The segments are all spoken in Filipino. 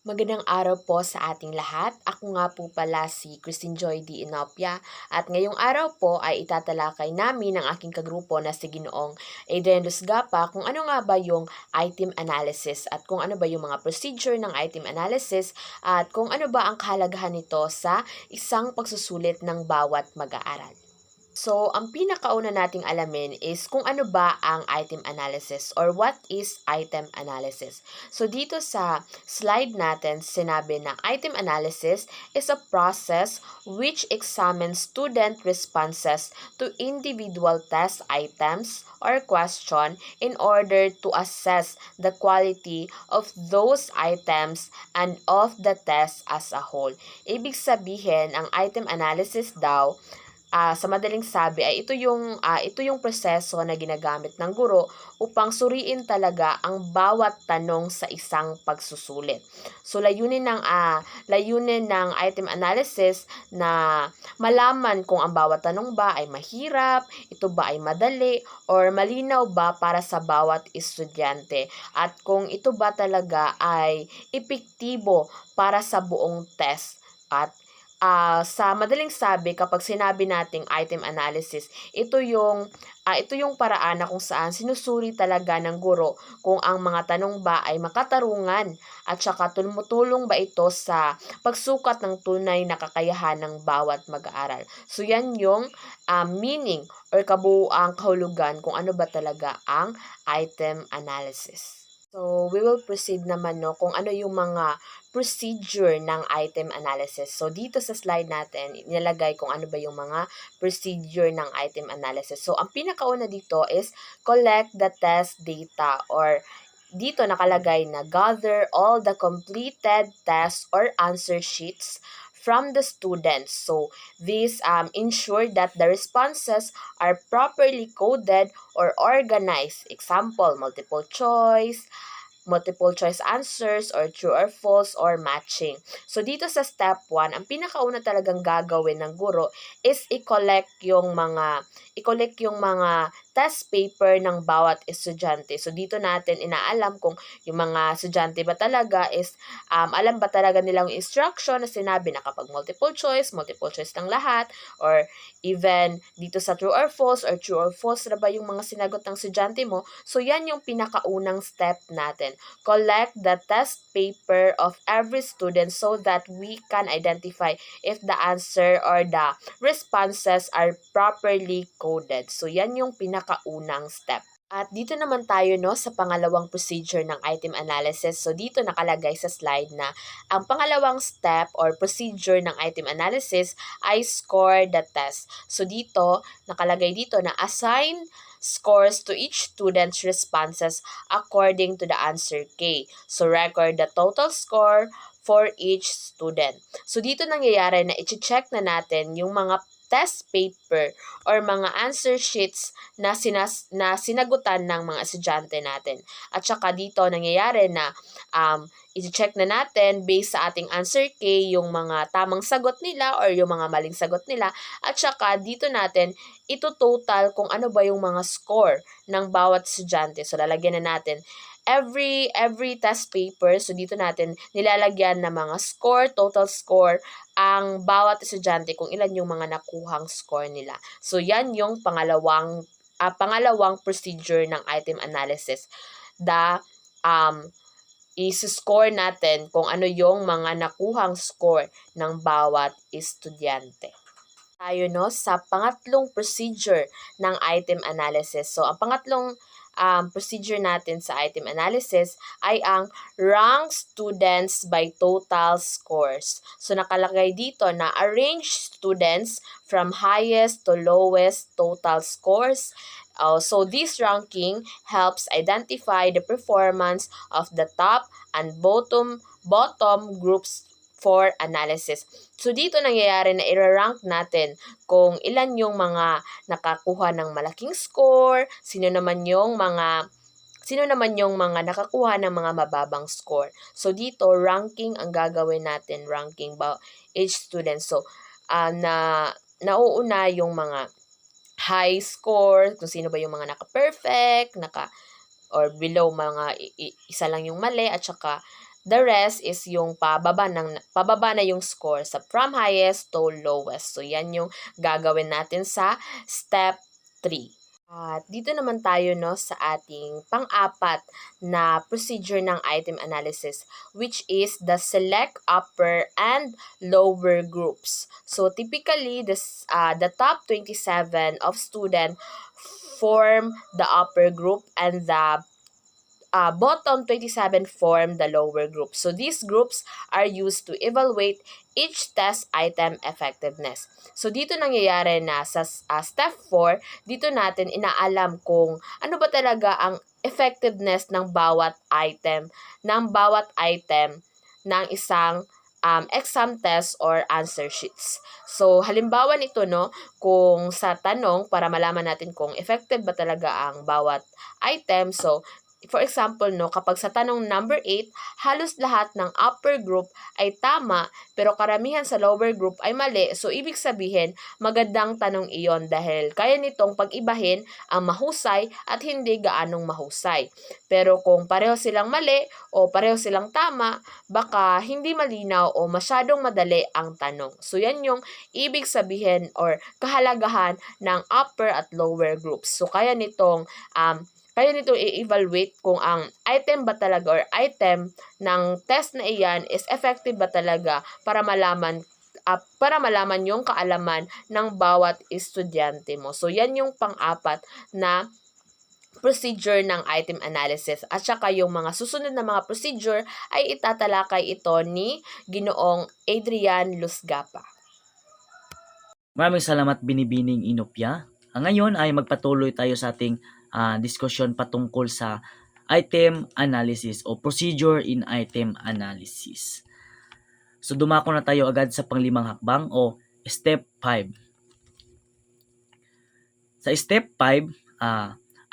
Magandang araw po sa ating lahat. Ako nga po pala si Christine Joy D. Inopia at ngayong araw po ay itatalakay namin ng aking kagrupo na si Ginoong Adrian Lusgapa kung ano nga ba yung item analysis at kung ano ba yung mga procedure ng item analysis at kung ano ba ang kahalagahan nito sa isang pagsusulit ng bawat mag-aaral. So, ang pinakauna nating alamin is kung ano ba ang item analysis or what is item analysis. So, dito sa slide natin, sinabi na item analysis is a process which examines student responses to individual test items or question in order to assess the quality of those items and of the test as a whole. Ibig sabihin, ang item analysis daw sa madaling sabi ay ito yung proseso na ginagamit ng guro upang suriin talaga ang bawat tanong sa isang pagsusulit. So layunin ng item analysis na malaman kung ang bawat tanong ba ay mahirap, ito ba ay madali, or malinaw ba para sa bawat estudyante, at kung ito ba talaga ay epektibo para sa buong test. At sa madaling sabi, kapag sinabi nating item analysis, ito yung paraan na kung saan sinusuri talaga ng guro kung ang mga tanong ba ay makatarungan at saka tumutulong ba ito sa pagsukat ng tunay na kakayahan ng bawat mag-aaral. So yan yung meaning or kabuuang kahulugan kung ano ba talaga ang item analysis. So, we will proceed naman kung ano yung mga procedure ng item analysis. So, dito sa slide natin, inilagay kung ano ba yung mga procedure ng item analysis. So, ang pinakauna dito is collect the test data, or dito nakalagay na gather all the completed tests or answer sheets from the students. So, this ensure that the responses are properly coded or organized. Example, multiple choice answers, or true or false, or matching. So, dito sa step 1, ang pinakauna talagang gagawin ng guro is i-collect yung mga test paper ng bawat estudyante. So, dito natin inaalam kung yung mga estudyante ba talaga is alam ba talaga nilang instruction na sinabi na kapag multiple choice lang lahat, or even dito sa true or false na ba yung mga sinagot ng estudyante mo. So, yan yung pinakaunang step natin. Collect the test paper of every student so that we can identify if the answer or the responses are properly coded. So, yan yung pinakaunang step. At dito naman tayo sa pangalawang procedure ng item analysis. So, dito nakalagay sa slide na ang pangalawang step or procedure ng item analysis ay score the test. So, dito, nakalagay dito na assign scores to each student's responses according to the answer K. So, record the total score for each student. So, dito nangyayari na i-check na natin yung mga test paper or mga answer sheets na sinagutan ng mga estudyante natin. At saka dito nangyayari na i-check na natin based sa ating answer K yung mga tamang sagot nila or yung mga maling sagot nila. At saka dito natin ito total kung ano ba yung mga score ng bawat estudyante. So lalagyan na natin every test paper. So dito natin nilalagyan na mga score, total score ang bawat estudyante kung ilan yung mga nakuhang score nila. So yan yung pangalawang procedure ng item analysis. I-score natin kung ano yung mga nakuhang score ng bawat estudyante. Tayo sa pangatlong procedure ng item analysis. So ang pangatlong procedure natin sa item analysis ay ang rank students by total scores. So nakalagay dito na arrange students from highest to lowest total scores. So this ranking helps identify the performance of the top and bottom groups for analysis. So dito nangyayari na i-rank natin kung ilan yung mga nakakuha ng malaking score, sino naman yung mga nakakuha ng mga mababang score. So dito ranking ang gagawin natin, ranking by each student. So nauuna yung mga high score, kung sino ba yung mga naka-perfect, or below, mga isa lang yung mali, at saka The rest is yung pababa na yung score sa from highest to lowest. So, yan yung gagawin natin sa step 3. At dito naman tayo no sa ating pang-apat na procedure ng item analysis, which is the select upper and lower groups. So typically the top 27 of student form the upper group and the bottom 27 form the lower group. So these groups are used to evaluate each test item effectiveness. So dito nangyayari na sa step 4, dito natin inaalam kung ano ba talaga ang effectiveness ng bawat item ng isang exam test or answer sheets. So, halimbawa nito, no, kung sa tanong, para malaman natin kung effective ba talaga ang bawat item. So, for example, no, kapag sa tanong number 8, halos lahat ng upper group ay tama, pero karamihan sa lower group ay mali. So, ibig sabihin, magandang tanong iyon dahil kaya nitong pag-ibahin ang mahusay at hindi gaanong mahusay. Pero kung pareho silang mali o pareho silang tama, baka hindi malinaw o masyadong madali ang tanong. So, yan yung ibig sabihin or kahalagahan ng upper at lower groups. So, kaya nitong i-evaluate kung ang item ba talaga or item ng test na iyan is effective ba talaga para malaman yung kaalaman ng bawat estudyante mo. So, yan yung pang-apat na procedure ng item analysis. At saka yung mga susunod na mga procedure ay itatalakay ito ni Ginoong Adrian Lusgapa. Maraming salamat Binibining Inopia. Ngayon ay magpatuloy tayo sa ating diskusyon patungkol sa item analysis o procedure in item analysis. So dumako na tayo agad sa panglimang hakbang o step 5. Sa step 5,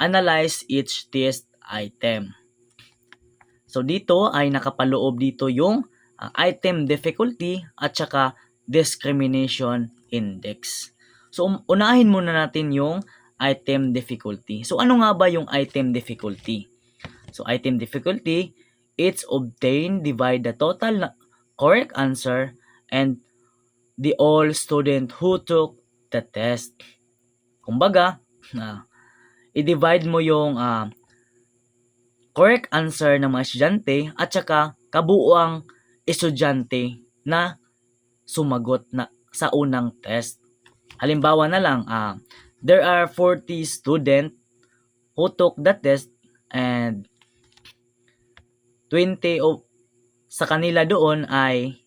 analyze each test item. So dito ay nakapaloob dito yung item difficulty at saka discrimination index. So unahin muna natin yung item difficulty. So ano nga ba yung item difficulty? So item difficulty, it's obtained divide the total correct answer and the all student who took the test. Kumbaga, i-divide mo yung correct answer ng mga estudyante at saka kabuuang estudyante na sumagot na sa unang test. Halimbawa na lang, there are 40 students who took the test and 20 sa kanila doon ay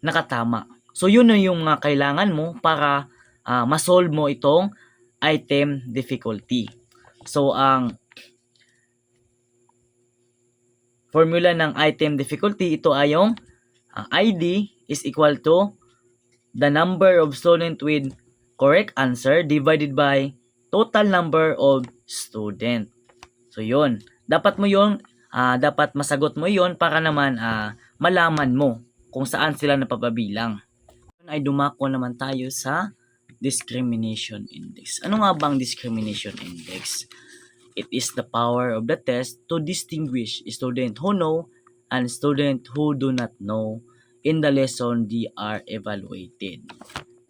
nakatama. So yun na yung kailangan mo para masolve mo itong item difficulty. So ang formula ng item difficulty, ito ay yung ID is equal to the number of students with correct answer divided by total number of student. So yun, dapat masagot mo yun para naman malaman mo kung saan sila napapabilang. Ay dumako naman tayo sa discrimination index. Ano nga bang discrimination index? It is the power of the test to distinguish student who know and student who do not know in the lesson they are evaluated.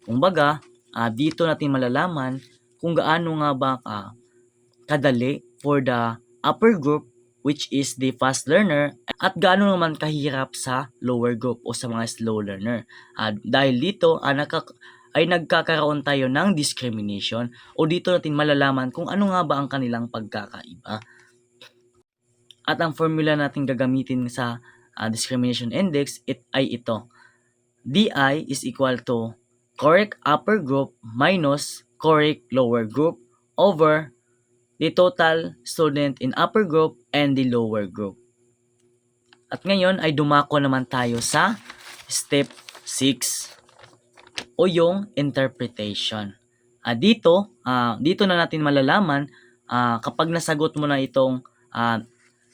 Kumbaga, dito natin malalaman kung gaano nga ba kadali for the upper group, which is the fast learner, at gaano naman kahirap sa lower group o sa mga slow learner. Dahil dito ay nagkakaroon tayo ng discrimination o dito natin malalaman kung ano nga ba ang kanilang pagkakaiba. At ang formula natin gagamitin sa discrimination index ay ito. DI is equal to correct upper group minus correct lower group over the total student in upper group and the lower group. At ngayon ay dumako naman tayo sa step 6 o yung interpretation. Dito na natin malalaman kapag nasagot mo na itong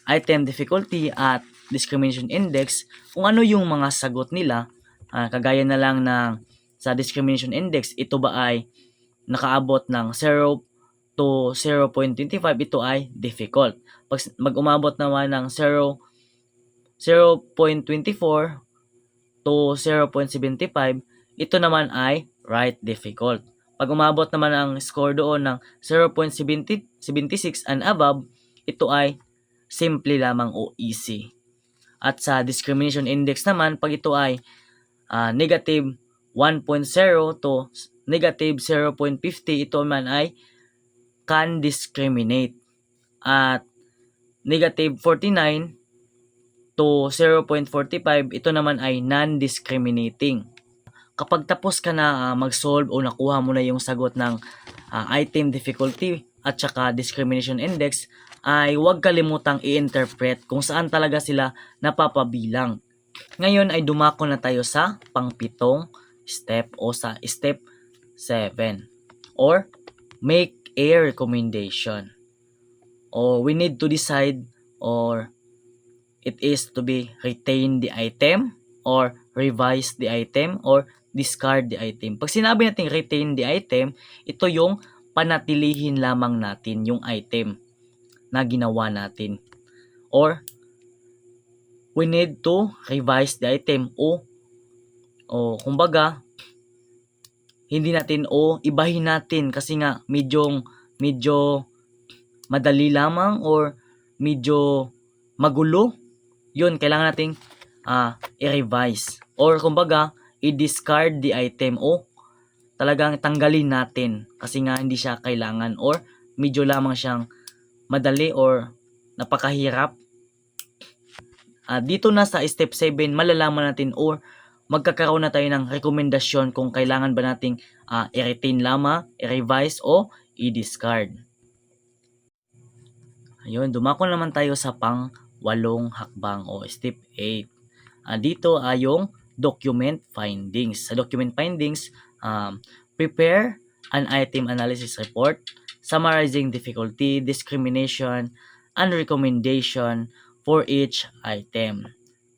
item difficulty at discrimination index kung ano yung mga sagot nila. Kagaya na lang ng sa discrimination index, ito ba ay nakaabot ng 0 to 0.25, ito ay difficult. Pag umabot naman ng 0 0.24 to 0.75, ito naman ay right difficult. Pag umabot naman ang score doon ng 0.76 and above, ito ay simple lamang o easy. At sa discrimination index naman, pag ito ay negative 1.0 to negative 0.50, ito man ay can discriminate. At negative 49 to 0.45, ito naman ay non-discriminating. Kapag tapos ka na mag-solve o nakuha mo na yung sagot ng item difficulty at saka discrimination index, ay huwag kalimutang i-interpret kung saan talaga sila napapabilang. Ngayon ay dumako na tayo sa pangpitong step o sa step 7 or make a recommendation. O we need to decide or it is to be retain the item or revise the item or discard the item. Pag sinabi natin retain the item, ito yung panatilihin lamang natin yung item na ginawa natin. Or we need to revise the item o kumbaga hindi natin o ibahin natin kasi nga medyo madali lamang or medyo magulo. Yun, kailangan nating i-revise or kumbaga i-discard the item o talagang tanggalin natin kasi nga hindi siya kailangan or medyo lamang siyang madali or napakahirap. Dito na sa step 7, malalaman natin or magkakaroon na tayo ng rekomendasyon kung kailangan ba nating i-retain lamang, i-revise o i-discard. Ayun, dumako naman tayo sa pang-8 hakbang o step 8. Dito ay yung document findings. Sa document findings, prepare an item analysis report summarizing difficulty, discrimination, and recommendation for each item.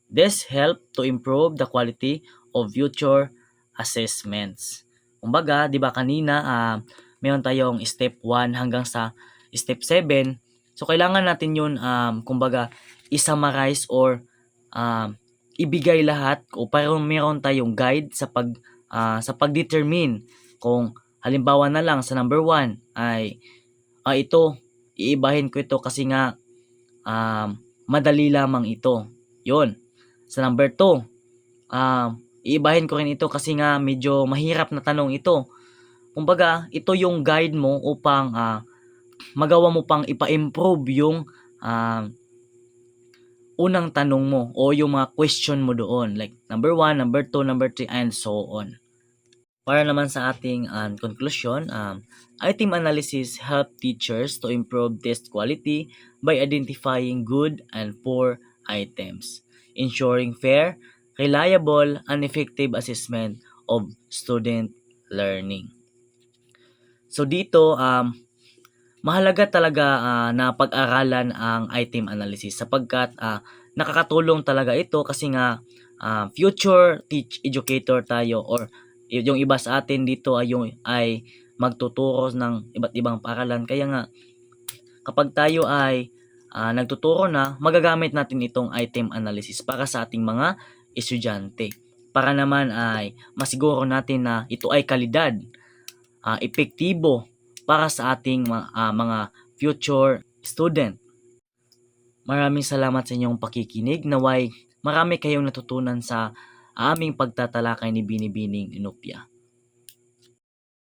This help to improve the quality of future assessments. Kumbaga, di ba kanina, mayroon tayong step 1 hanggang sa step 7. So, kailangan natin yun, kumbaga, i-summarize or ibigay lahat o para meron tayong guide sa pag-determine kung halimbawa na lang sa number 1 ay ito, iibahin ko ito kasi nga madali lamang ito. Yun. Sa number 2, iibahin ko rin ito kasi nga medyo mahirap na tanong ito. Kumbaga, ito yung guide mo upang magawa mo pang ipa-improve yung unang tanong mo o yung mga question mo doon. Like number 1, number 2, number 3, and so on. Para naman sa ating conclusion, item analysis help teachers to improve test quality by identifying good and poor items, ensuring fair, reliable, and effective assessment of student learning. So dito, mahalaga talaga na pag-aralan ang item analysis sapagkat nakakatulong talaga ito kasi nga future educator tayo or yung iba sa atin dito ay magtuturo ng iba't ibang paaralan. Kaya nga kapag tayo ay nagtuturo na, magagamit natin itong item analysis para sa ating mga estudyante. Para naman ay masiguro natin na ito ay kalidad, epektibo para sa ating mga future student. Maraming salamat sa inyong pakikinig. Naway marami kayong natutunan sa aming pagtatalakay ni Binibining Inopia.